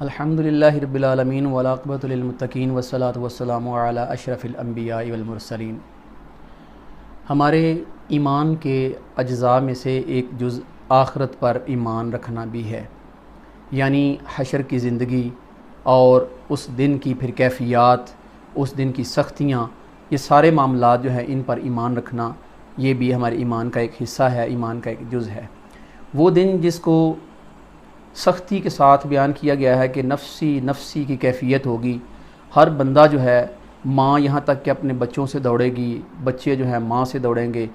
अल्हम्दुलिल्लाहि रब्बिल आलमीन वल आक़िबतु लिल मुत्तक़ीन वस्सलातु वस्सलामु अला अशरफिल अंबिया वल मुरसलीन। हमारे ईमान के अज्ज़ा में से एक जुज़ आखिरत पर ईमान रखना भी है, यानी हशर की ज़िंदगी और उस दिन की फिर कैफ़ियत, उस दिन की सख्तियाँ, ये सारे मामलात जो हैं इन पर ईमान रखना, ये भी हमारे ईमान का एक हिस्सा है, ईमान का एक जुज़ है। वो दिन जिसको सख्ती के साथ बयान किया गया है कि नफ्सी नफ्सी की कैफ़ियत होगी। हर बंदा जो है, माँ यहाँ तक कि अपने बच्चों से दौड़ेगी, बच्चे जो हैं माँ से दौड़ेंगे,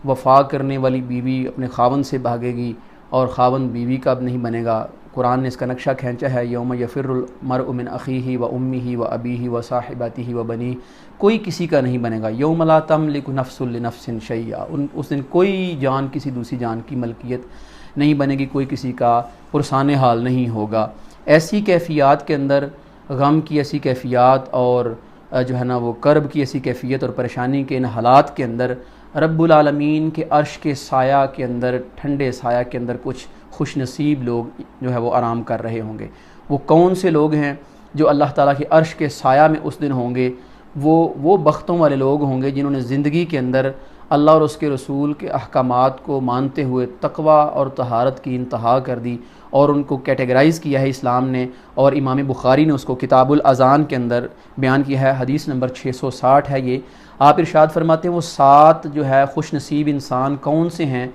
वफ़ा करने वाली बीवी अपने खावंद से भागेगी और खावंद बीवी का अब नहीं बनेगा। कुरान ने इसका नक्शा खींचा है, यौम यफ़िरुल मरउ मिन अख़ीही व उम्मिही व अबीही व साहिबतिही व बनी, कोई किसी का नहीं बनेगा। यौम ला तमलिकु नफ्सुन लिनफ्सिन शैया, उस दिन कोई जान किसी दूसरी जान की मलकियत नहीं बनेगी, कोई किसी का पुरसान हाल नहीं होगा। ऐसी कैफ़ियत के अंदर, गम की ऐसी कैफ़ियत और जो है ना वो कर्ब की ऐसी कैफ़ियत और परेशानी के इन हालात के अंदर रब्बुल आलमीन के अर्श के साया के अंदर, ठंडे साया के अंदर कुछ खुश नसीब लोग जो है वो आराम कर रहे होंगे। वो कौन से लोग हैं जो अल्लाह ताला के अर्श के साया में उस दिन होंगे? वो बख्तों वाले लोग होंगे जिन्होंने ज़िंदगी के अंदर अल्लाह और उसके रसूल के अहकामात को मानते हुए तक़वा और तहारत की इंतहा कर दी और उनको कैटेगराइज़ किया है इस्लाम ने। और इमाम बुखारी ने उसको किताबुल अज़ान के अंदर बयान किया है, हदीस नंबर 660 है ये। आप इरशाद फरमाते हैं वो 7 जो है खुश नसीब इंसान कौन से हैं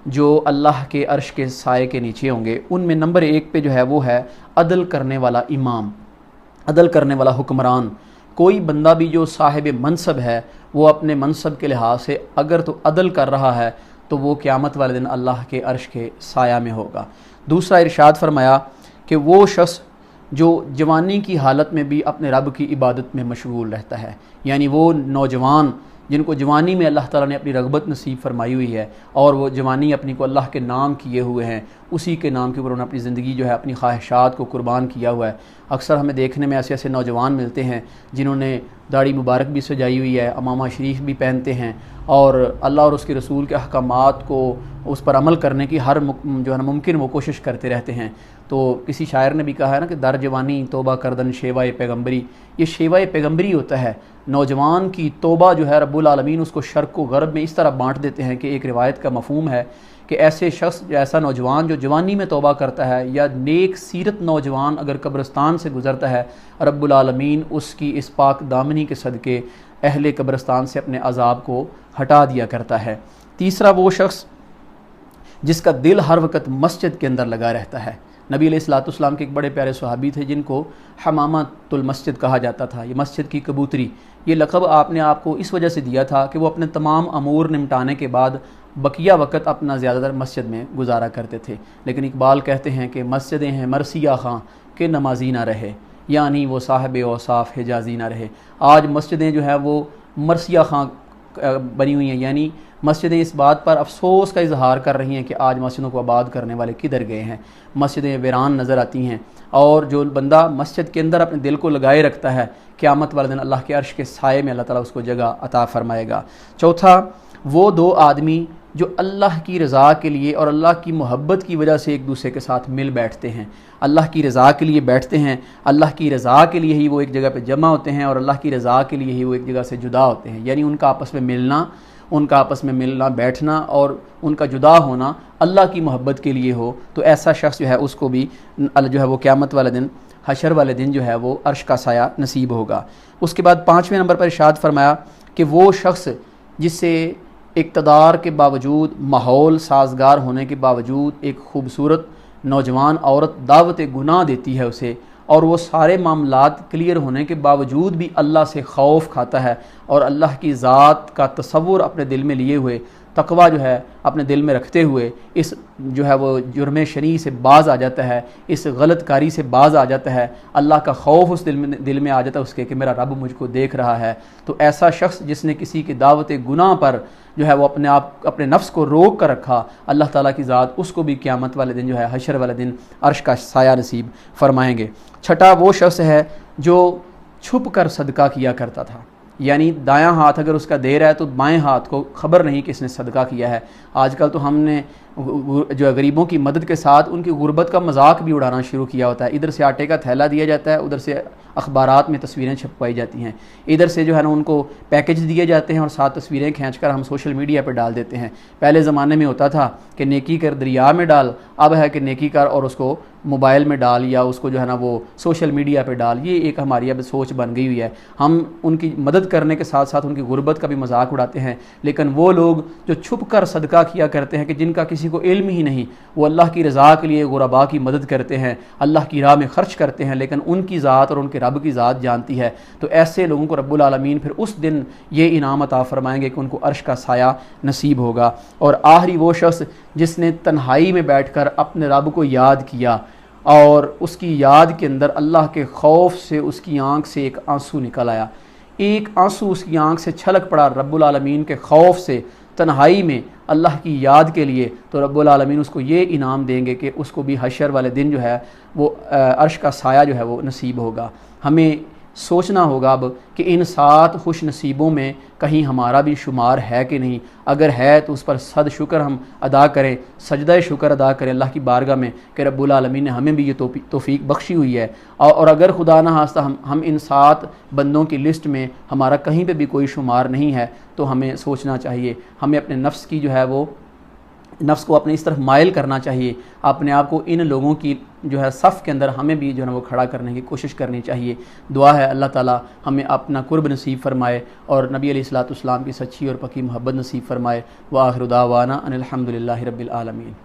जो अल्लाह के अर्श के साए के नीचे होंगे। उनमें नंबर 1 पे जो है वो है अदल करने वाला इमाम, अदल करने वाला हुक्मरान। कोई बंदा भी जो साहिब मनसब है, वो अपने मनसब के लिहाज से अगर तो अदल कर रहा है तो वो क़यामत वाले दिन अल्लाह के अर्श के साया में होगा। दूसरा इरशाद फरमाया कि वो शख्स जो जवानी की हालत में भी अपने रब की इबादत में मशगूल रहता है, यानी वो नौजवान जिनको जवानी में अल्लाह ताला ने अपनी रग़बत नसीब फरमाई हुई है और वो जवानी अपनी को अल्लाह के नाम किए हुए हैं, उसी के नाम के ऊपर उन्होंने अपनी ज़िंदगी जो है अपनी ख्वाहिशात को कुर्बान किया हुआ है। अक्सर हमें देखने में ऐसे ऐसे नौजवान मिलते हैं जिन्होंने दाढ़ी मुबारक भी सजाई हुई है, अमामा शरीफ भी पहनते हैं और अल्लाह और उसके रसूल के अहकामात को उस पर अमल करने की हर जो है ना मुमकिन वो कोशिश करते रहते हैं। तो किसी शायर ने भी कहा है ना कि दर जवानी तोबा करदन शेवा पैगम्बरी, ये शेवा पैगम्बरी होता है। नौजवान की तोबा जो है रब्बुल आलमीन उसको शर्क व गरब में इस तरह बांट देते हैं कि एक रिवायत का मफहूम है कि ऐसे शख्स, ऐसा नौजवान जो जवानी में तौबा करता है या नेक सीरत नौजवान अगर कब्रिस्तान से गुज़रता है, रब्बुल आलमीन उसकी इस पाक दामनी के सदक़े अहले कब्रिस्तान से अपने अज़ाब को हटा दिया करता है। तीसरा वो शख्स जिसका दिल हर वक्त मस्जिद के अंदर लगा रहता है। नबी अलैहिस्सलाम के एक बड़े प्यारे सहाबी थे जिनको हमामातुल मस्जिद कहा जाता था, ये मस्जिद की कबूतरी। ये लक़ब आपने आपको इस वजह से दिया था कि वो अपने तमाम अमूर निमटाने के बाद बकिया वक़्त अपना ज़्यादातर मस्जिद में गुजारा करते थे। लेकिन इकबाल कहते हैं कि मस्जिदें हैं मरसिया खां के नमाजी ना रहे, यानी वो साहिब औसाफ हिजाजी ना रहे। आज मस्जिदें जो है वो मरसिया खां बनी हुई हैं, यानी मस्जिदें इस बात पर अफसोस का इजहार कर रही हैं कि आज मस्जिदों को आबाद करने वाले किधर गए हैं। मस्जिदें वीरान नज़र आती हैं और जो बंदा मस्जिद के अंदर अपने दिल को लगाए रखता है, क़यामत वाले दिन अल्लाह के अर्श के साए में अल्लाह ताला उसको जगह अता फ़रमाएगा। चौथा, वो 2 आदमी जो अल्लाह की रज़ा के लिए और अल्लाह की मोहब्बत की वजह से एक दूसरे के साथ मिल बैठते हैं। अल्लाह की रज़ा के लिए बैठते हैं, अल्लाह की रज़ा के लिए ही वो एक जगह पे जमा होते हैं और अल्लाह की रज़ा के लिए ही वो एक जगह से जुदा होते हैं। यानी उनका आपस में मिलना बैठना और उनका जुदा होना अल्लाह की मोहब्बत के लिए हो, तो ऐसा शख्स जो है उसको भी जो है वो क़यामत वाले दिन, हशर वाले दिन जो है वो अर्श का साया नसीब होगा। उसके बाद 5वें नंबर पर इरशाद फरमाया कि वो शख्स जिससे इक़्तिदार के बावजूद, माहौल साजगार होने के बावजूद एक ख़ूबसूरत नौजवान औरत दावत गुनाह देती है उसे, और वो सारे मामलात क्लियर होने के बावजूद भी अल्लाह से खौफ खाता है और अल्लाह की ज़ात का तसव्वुर अपने दिल में लिए हुए, तकवा जो है अपने दिल में रखते हुए इस जो है वो जुर्म शनी से बाज़ आ जाता है, इस गलत कारी से बाज़ आ जाता है, अल्लाह का खौफ उस दिल में आ जाता है उसके कि मेरा रब मुझको देख रहा है। तो ऐसा शख्स जिसने किसी की दावत गुनाह पर जो है वो अपने नफ्स को रोक कर रखा, अल्लाह ताला की ज़ात उसको भी क़यामत वाले दिन जो है हशर वाले दिन अर्श का साया नसीब फरमाएंगे। छठा वो शख्स है जो छुप कर सदका किया करता था, यानी दायां हाथ अगर उसका दे रहा है तो बाएं हाथ को खबर नहीं कि इसने सदका किया है। आजकल तो हमने जो है गरीबों की मदद के साथ उनकी गुर्बत का मजाक भी उड़ाना शुरू किया होता है। इधर से आटे का थैला दिया जाता है, उधर से अखबारात में तस्वीरें छपवाई जाती हैं, इधर से जो है ना उनको पैकेज दिए जाते हैं और साथ तस्वीरें खींचकर हम सोशल मीडिया पर डाल देते हैं। पहले ज़माने में होता था कि नेकी कर दरिया में डाल, अब है कि नेकी कर और उसको मोबाइल में डाल या उसको जो है ना वो सोशल मीडिया पे डाल। ये एक हमारी अब सोच बन गई हुई है। हम उनकी मदद करने के साथ साथ उनकी गुर्बत का भी मजाक उड़ाते हैं, लेकिन वो लोग जो छुप कर सदका किया करते हैं कि जिनका किसी को इल्म ही नहीं, वो अल्लाह की रज़ा के लिए गुरबा की मदद करते हैं, अल्लाह की राह में ख़र्च करते हैं, लेकिन उनकी ज़ात और उनके रब की ज़ात जानती है। तो ऐसे लोगों को रब्बुल आलमीन फिर उस दिन ये इनाम अता फरमाएंगे कि उनको अर्श का साया नसीब होगा। और आखिरी वो शख्स जिसने तन्हाई में बैठकर अपने रब को याद किया और उसकी याद के अंदर अल्लाह के खौफ से उसकी आंख से एक आंसू निकल आया, एक आंसू उसकी आंख से छलक पड़ा रब्बुल आलमीन के खौफ से तन्हाई में अल्लाह की याद के लिए, तो रब्बुल आलमीन उसको ये इनाम देंगे कि उसको भी हशर वाले दिन जो है वो अर्श का साया जो है वो नसीब होगा। हमें सोचना होगा अब कि इन 7 खुश नसीबों में कहीं हमारा भी शुमार है कि नहीं। अगर है तो उस पर सद शुक्र हम अदा करें, सजदा शुक्र अदा करें अल्लाह की बारगाह में कि रब्बुल आलमीन ने हमें भी ये तौफीक बख्शी हुई है। और अगर खुदा ना खास्ता हम इन 7 बंदों की लिस्ट में हमारा कहीं पे भी कोई शुमार नहीं है, तो हमें सोचना चाहिए, हमें अपने नफ्स की जो है वो नफ्स को अपने इस तरफ माइल करना चाहिए, अपने आप को इन लोगों की जो है सफ़ के अंदर हमें भी जो है वो खड़ा करने की कोशिश करनी चाहिए। दुआ है अल्लाह ताला हमें अपना कुर्ब नसीब फरमाए और नबी अलैहिस्सलातु वस्सलाम की सच्ची और पक्की मोहब्बत नसीब फरमाए। व आखिरु दावाना अनिल हम्दुलिल्लाहि रब्बिल आलमीन।